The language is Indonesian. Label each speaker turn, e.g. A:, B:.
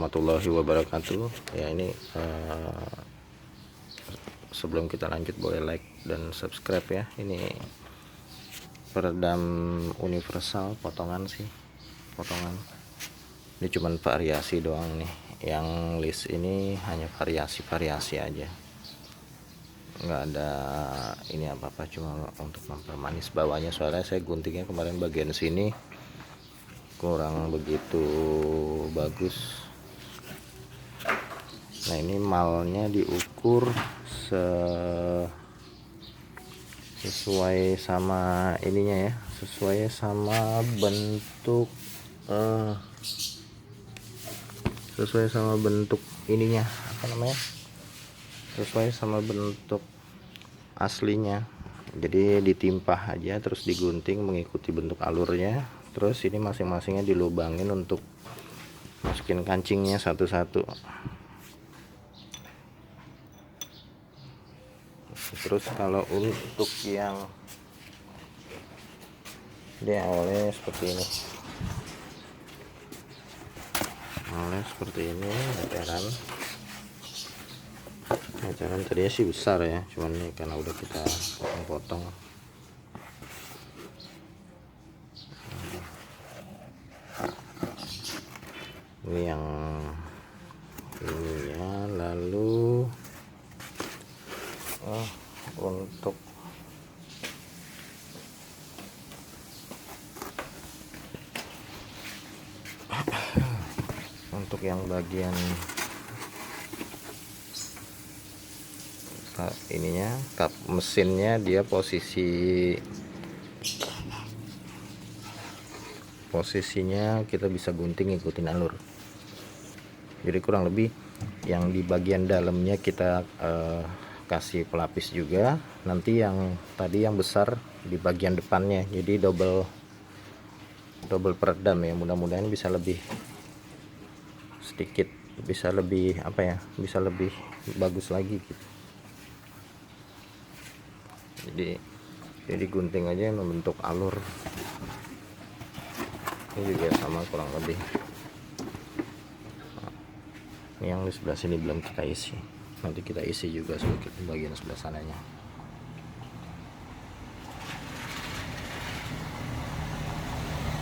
A: warahmatullahi wabarakatuh. Ya, ini sebelum kita lanjut boleh like dan subscribe ya. Ini peredam universal potongan sih, potongan. Ini cuman variasi doang nih. Yang list ini hanya variasi aja, nggak ada ini apa-apa, cuma untuk mempermanis bawahnya. Soalnya saya guntingnya kemarin bagian sini kurang begitu bagus. Nah, ini malnya diukur sesuai sama ininya ya, sesuai sama bentuk sesuai sama bentuk ininya, apa namanya, sesuai sama bentuk aslinya. Jadi ditimpah aja terus digunting mengikuti bentuk alurnya. Terus ini masing-masingnya dilubangin untuk masukin kancingnya satu-satu. Terus kalau untuk yang dia awalnya seperti ini, eceran tadinya sih besar ya, cuman ini karena udah kita potong-potong. Ini yang ini ya. Lalu untuk yang bagian ininya, kap mesinnya, dia posisinya kita bisa gunting ikutin alur. Jadi kurang lebih yang di bagian dalamnya kita kasih pelapis juga. Nanti yang tadi yang besar di bagian depannya, jadi double peredam ya. Mudah-mudahan bisa lebih sedikit, bisa lebih apa ya, bisa lebih bagus lagi gitu. Jadi gunting aja yang membentuk alur. Ini juga sama kurang lebih. Ini yang di sebelah sini belum kita isi, nanti kita isi juga sedikit bagian sebelah sananya.